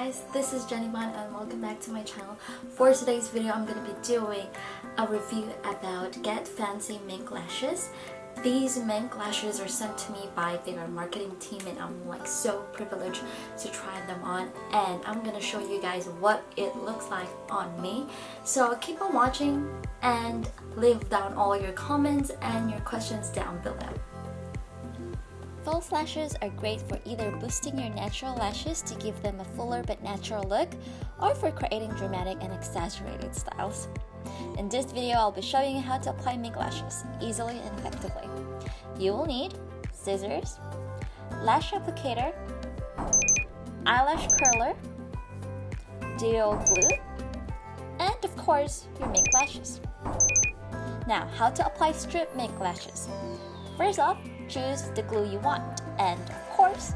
guys, this is Jenny Ban and welcome back to my channel. For today's video, I'm going to be doing a review about Get Fancy Mink lashes. These mink lashes are sent to me by their marketing team and I'm like so privileged to try them on, and I'm going to show you guys what it looks like on me. So keep on watching and leave down all your comments and your questions down below. False lashes are great for either boosting your natural lashes to give them a fuller but natural look, or for creating dramatic and exaggerated styles. In this video, I'll be showing you how to apply mink lashes easily and effectively. You will need scissors, lash applicator, eyelash curler, duo glue, and of course, your mink lashes. Now, how to apply strip mink lashes. First off, choose the glue you want and, of course,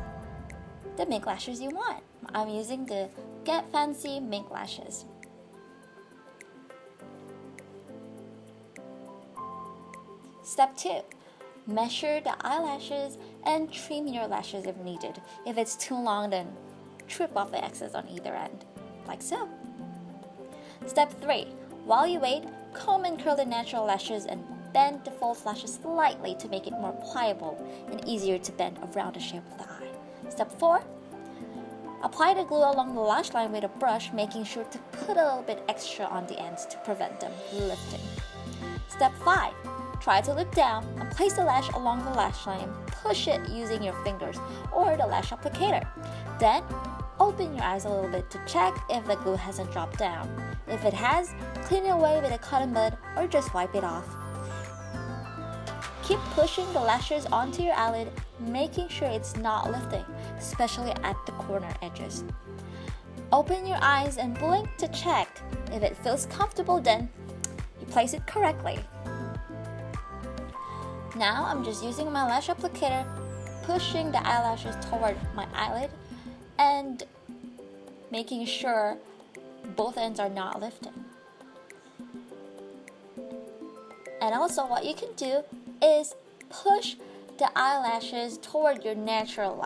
the mink lashes you want. I'm using the Get Fancy Mink Lashes. Step 2. Measure the eyelashes and trim your lashes if needed. If it's too long, then trim off the excess on either end, like so. Step 3. While you wait, comb and curl the natural lashes and bend the false lashes slightly to make it more pliable and easier to bend around the shape of the eye. Step 4. Apply the glue along the lash line with a brush, making sure to put a little bit extra on the ends to prevent them lifting. Step 5. Try to look down and place the lash along the lash line. Push it using your fingers or the lash applicator. Then, open your eyes a little bit to check if the glue hasn't dropped down. If it has, clean it away with a cotton bud or just wipe it off. Keep pushing the lashes onto your eyelid, making sure it's not lifting, especially at the corner edges. Open your eyes and blink to check. If it feels comfortable, then you place it correctly. Now I'm just using my lash applicator, pushing the eyelashes toward my eyelid and making sure both ends are not lifting. And also what you can do is push the eyelashes toward your natural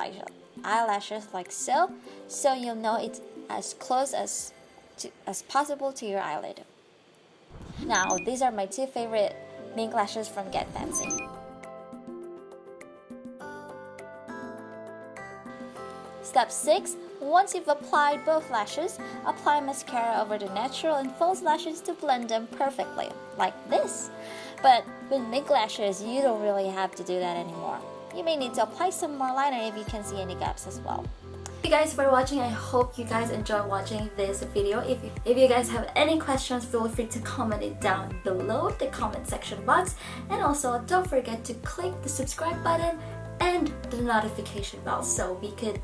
eyelashes like so you'll know it's as close as possible to your eyelid. Now, these are my two favorite mink lashes from Get Fancy. Step 6. Once you've applied both lashes, apply mascara over the natural and false lashes to blend them perfectly, like this. But with mink lashes, you don't really have to do that anymore. You may need to apply some more liner if you can see any gaps as well. Thank you guys for watching. I hope you guys enjoy watching this video. If you guys have any questions, feel free to comment it down below the comment section box. And also, don't forget to click the subscribe button and the notification bell so we could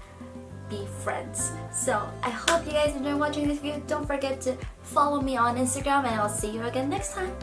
be friends. So I hope you guys enjoy watching this video. Don't forget to follow me on Instagram and I'll see you again next time.